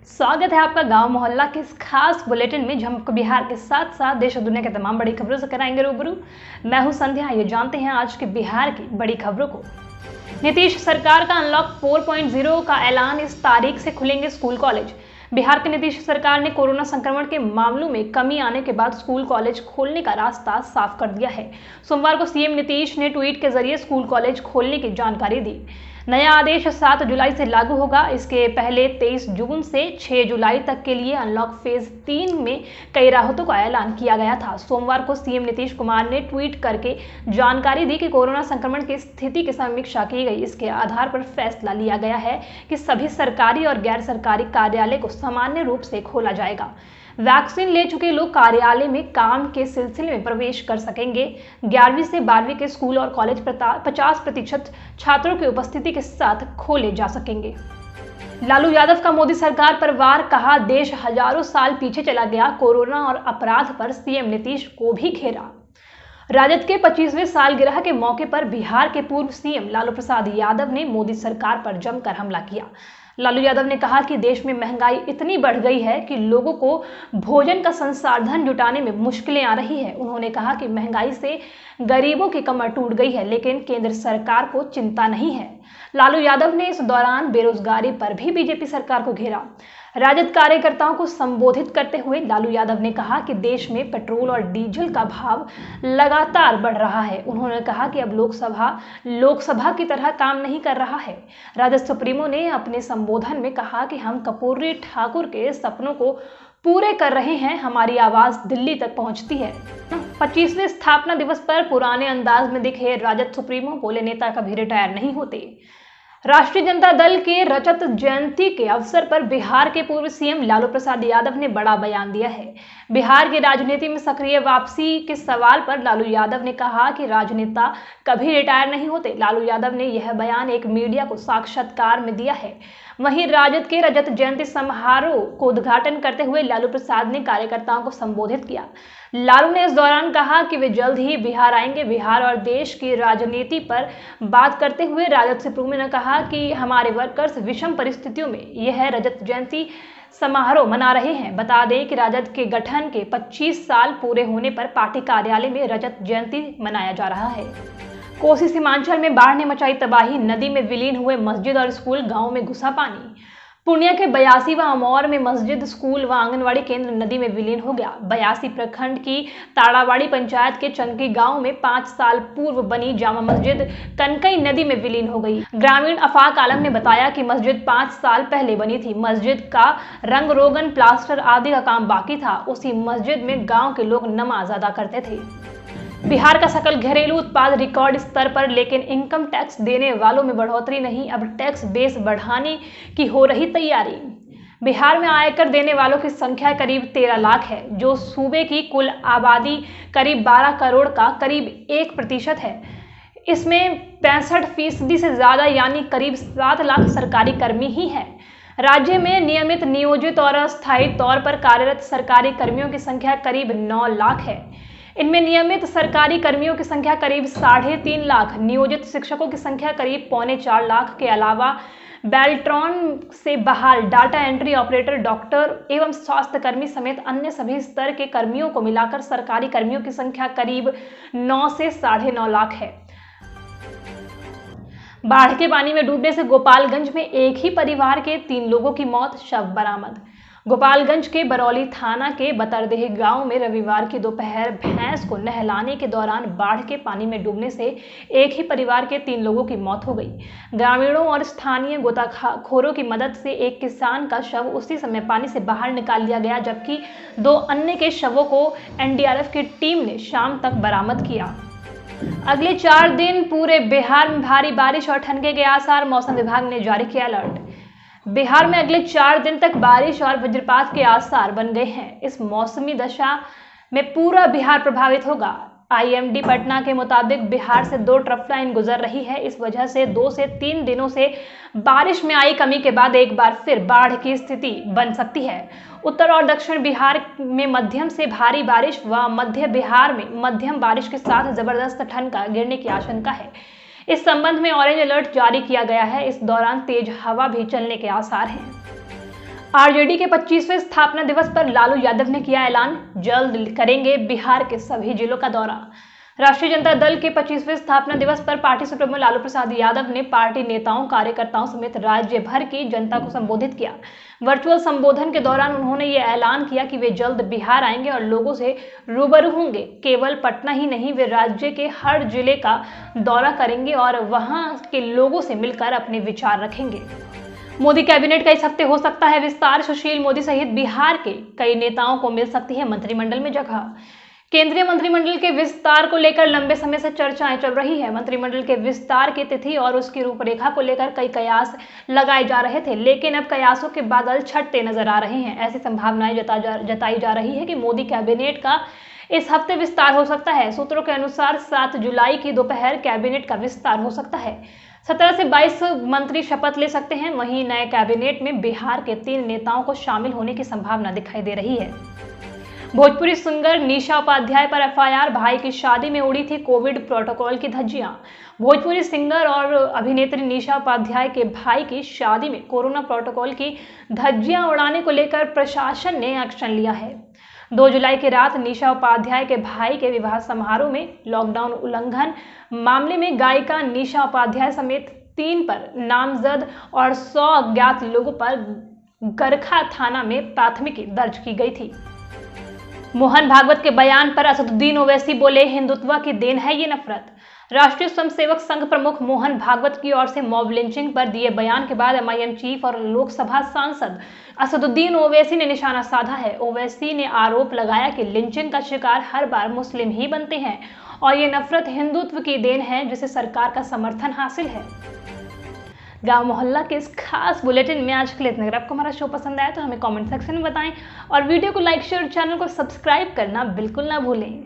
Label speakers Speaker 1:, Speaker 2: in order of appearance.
Speaker 1: स्वागत है आपका गांव मोहल्ला के इस खास बुलेटिन में, जहां हम आपको बिहार के साथ साथ देश और दुनिया के तमाम बड़ी खबरों से कराएंगे रूबरू। मैं हूं संध्या। ये जानते हैं आज के बिहार की बड़ी खबरों को। नीतीश सरकार का अनलॉक 4.0 का ऐलान, इस तारीख से खुलेंगे स्कूल कॉलेज। बिहार की नीतीश सरकार ने कोरोना संक्रमण के मामलों में कमी आने के बाद स्कूल कॉलेज खोलने का रास्ता साफ कर दिया है। सोमवार को सीएम नीतीश ने ट्वीट के जरिए स्कूल कॉलेज खोलने की जानकारी दी। नया आदेश 7 जुलाई से लागू होगा। इसके पहले 23 जून से 6 जुलाई तक के लिए अनलॉक फेज 3 में कई राहतों का ऐलान किया गया था। सोमवार को सीएम नीतीश कुमार ने ट्वीट करके जानकारी दी कि कोरोना संक्रमण की स्थिति की समीक्षा की गई। इसके आधार पर फैसला लिया गया है कि सभी सरकारी और गैर सरकारी कार्यालय को सामान्य रूप से खोला जाएगा। वैक्सीन ले चुके लोग कार्यालय में काम के सिलसिले में प्रवेश कर सकेंगे। 11वीं से 12वीं के स्कूल और कॉलेज 50% छात्रों की उपस्थिति के साथ खोले जा सकेंगे। लालू यादव का मोदी सरकार पर वार, कहा देश हजारों साल पीछे चला गया। कोरोना और अपराध पर सीएम नीतीश को भी घेरा। राजद के 25वें सालगिरह के मौके पर बिहार के पूर्व सीएम लालू प्रसाद यादव ने मोदी सरकार पर जमकर हमला किया। लालू यादव ने कहा कि देश में महंगाई इतनी बढ़ गई है कि लोगों को भोजन का संसाधन जुटाने में मुश्किलें आ रही है। उन्होंने कहा कि महंगाई से गरीबों की कमर टूट गई है, लेकिन केंद्र सरकार को चिंता नहीं है। लालू यादव ने इस दौरान बेरोजगारी पर भी बीजेपी सरकार को घेरा। राजद कार्यकर्ताओं को संबोधित करते हुए लालू यादव ने कहा कि देश में पेट्रोल और डीजल का भाव लगातार बढ़ रहा है। उन्होंने कहा कि अब लोकसभा की तरह काम नहीं कर रहा है। राजद सुप्रीमो ने अपने संबोधन में कहा कि हम कर्पूरी ठाकुर के सपनों को पूरे कर रहे हैं, हमारी आवाज दिल्ली तक पहुंचती है। 25वें स्थापना दिवस पर पुराने अंदाज में दिखे राजद सुप्रीमो, बोले नेता कभी रिटायर नहीं होते। राष्ट्रीय जनता दल के रजत जयंती के अवसर पर बिहार के पूर्व सीएम लालू प्रसाद यादव ने बड़ा बयान दिया है। बिहार की राजनीति में सक्रिय वापसी के सवाल पर लालू यादव ने कहा कि राजनेता कभी रिटायर नहीं होते। लालू यादव ने यह बयान एक मीडिया को साक्षात्कार में दिया है। वहीं राजद के रजत जयंती समारोह को उद्घाटन करते हुए लालू प्रसाद ने कार्यकर्ताओं को संबोधित किया। लालू ने इस दौरान कहा कि वे जल्द ही बिहार आएंगे। बिहार और देश की राजनीति पर बात करते हुए राजद सुप्रीमो ने कहा कि हमारे वर्कर्स विषम परिस्थितियों में यह रजत जयंती समारोह मना रहे हैं। बता दें कि राजद के गठन के 25 साल पूरे होने पर पार्टी कार्यालय में रजत जयंती मनाया जा रहा है। कोसी सीमांचल में बाढ़ ने मचाई तबाही, नदी में विलीन हुए मस्जिद और स्कूल, गांव में घुसा पानी। पूर्णिया के 82 व अमौर में मस्जिद, स्कूल व आंगनवाड़ी केंद्र नदी में विलीन हो गया। 82 प्रखंड की ताड़ावाड़ी पंचायत के चंकी गांव में 5 साल पूर्व बनी जामा मस्जिद कनकई नदी में विलीन हो गई। ग्रामीण आफाक आलम ने बताया कि मस्जिद 5 साल पहले बनी थी। मस्जिद का रंग रोगन, प्लास्टर आदि का काम बाकी था। उसी मस्जिद में गाँव के लोग नमाज अदा करते थे। बिहार का सकल घरेलू उत्पाद रिकॉर्ड स्तर पर, लेकिन इनकम टैक्स देने वालों में बढ़ोतरी नहीं। अब टैक्स बेस बढ़ाने की हो रही तैयारी। बिहार में आयकर देने वालों की संख्या करीब 13 लाख है, जो सूबे की कुल आबादी करीब 12 करोड़ का करीब 1% है। इसमें 65% से ज्यादा यानी करीब 7 लाख सरकारी कर्मी ही हैं। राज्य में नियमित, नियोजित और अस्थायी तौर पर कार्यरत सरकारी कर्मियों की संख्या करीब 9 लाख है। इनमें नियमित सरकारी कर्मियों की संख्या करीब 3.5 लाख, नियोजित शिक्षकों की संख्या करीब 3.25 लाख के अलावा बेल्ट्रॉन से बहाल डाटा एंट्री ऑपरेटर, डॉक्टर एवं स्वास्थ्य कर्मी समेत अन्य सभी स्तर के कर्मियों को मिलाकर सरकारी कर्मियों की संख्या करीब 9 से 9.5 लाख है। बाढ़ के पानी में डूबने से गोपालगंज में एक ही परिवार के 3 लोगों की मौत, शव बरामद। गोपालगंज के बरौली थाना के बतरदेह गांव में रविवार की दोपहर भैंस को नहलाने के दौरान बाढ़ के पानी में डूबने से एक ही परिवार के 3 लोगों की मौत हो गई। ग्रामीणों और स्थानीय गोताखोरों की मदद से एक किसान का शव उसी समय पानी से बाहर निकाल लिया गया, जबकि 2 अन्य के शवों को एनडीआरएफ की टीम ने शाम तक बरामद किया। अगले 4 दिन पूरे बिहार में भारी बारिश और ठनके के आसार, मौसम विभाग ने जारी किया अलर्ट। बिहार में अगले 4 दिन तक बारिश और वज्रपात के आसार बन गए हैं। इस मौसमी दशा में पूरा बिहार प्रभावित होगा। आईएमडी पटना के मुताबिक बिहार से 2 ट्रफ लाइन गुजर रही है। इस वजह से 2 से 3 दिनों से बारिश में आई कमी के बाद एक बार फिर बाढ़ की स्थिति बन सकती है। उत्तर और दक्षिण बिहार में मध्यम से भारी बारिश व मध्य बिहार में मध्यम बारिश के साथ जबरदस्त ठनका गिरने की आशंका है। इस संबंध में ऑरेंज अलर्ट जारी किया गया है। इस दौरान तेज हवा भी चलने के आसार हैं। आरजेडी के 25वें स्थापना दिवस पर लालू यादव ने किया ऐलान, जल्द करेंगे बिहार के सभी जिलों का दौरा। राष्ट्रीय जनता दल के 25वें स्थापना दिवस पर पार्टी सुप्रीमो लालू प्रसाद यादव ने पार्टी नेताओं, कार्यकर्ताओं समेत राज्य भर की जनता को संबोधित किया। वर्चुअल संबोधन के दौरान उन्होंने ये ऐलान किया कि वे जल्द बिहार आएंगे और लोगों से रूबरू होंगे। केवल पटना ही नहीं, वे राज्य के हर जिले का दौरा करेंगे और वहां के लोगों से मिलकर अपने विचार रखेंगे। मोदी कैबिनेट का इस हफ्ते हो सकता है विस्तार। सुशील मोदी सहित बिहार के कई नेताओं को मिल सकती है मंत्रिमंडल में जगह। केंद्रीय मंत्रिमंडल के विस्तार को लेकर लंबे समय से चर्चाएं चल रही है। मंत्रिमंडल के विस्तार की तिथि और उसकी रूपरेखा को लेकर कई कयास लगाए जा रहे थे, लेकिन अब कयासों के बादल छटते नजर आ रहे हैं। ऐसी संभावनाएं जताई जा रही है कि मोदी कैबिनेट का इस हफ्ते विस्तार हो सकता है। सूत्रों के अनुसार 7 जुलाई की दोपहर कैबिनेट का विस्तार हो सकता है। 17 से 22 मंत्री शपथ ले सकते हैं। वहीं नए कैबिनेट में बिहार के 3 नेताओं को शामिल होने की संभावना दिखाई दे रही है। भोजपुरी सिंगर निशा उपाध्याय पर एफआईआर। भाई की शादी में उड़ी थी कोविड प्रोटोकॉल की धज्जियां। भोजपुरी सिंगर और अभिनेत्री निशा उपाध्याय के भाई की शादी में कोरोना प्रोटोकॉल की धज्जियां उड़ाने को लेकर प्रशासन ने एक्शन लिया है। 2 जुलाई की रात निशा उपाध्याय के भाई के विवाह समारोह में लॉकडाउन उल्लंघन मामले में गायिका निशा उपाध्याय समेत 3 पर नामजद और 100 अज्ञात लोगों पर गरखा थाना में प्राथमिकी दर्ज की गई थी। मोहन भागवत के बयान पर असदुद्दीन ओवैसी बोले, हिंदुत्व की देन है ये नफरत। राष्ट्रीय स्वयंसेवक संघ प्रमुख मोहन भागवत की ओर से मॉब लिंचिंग पर दिए बयान के बाद एमआईएम चीफ और लोकसभा सांसद असदुद्दीन ओवैसी ने निशाना साधा है। ओवैसी ने आरोप लगाया कि लिंचिंग का शिकार हर बार मुस्लिम ही बनते हैं और ये नफरत हिंदुत्व की देन है जिसे सरकार का समर्थन हासिल है। गांव मोहल्ला के इस खास बुलेटिन में आज के लिए इतना। अगर आपको हमारा शो पसंद आया तो हमें कमेंट सेक्शन में बताएं और वीडियो को लाइक, शेयर और चैनल को सब्सक्राइब करना बिल्कुल ना भूलें।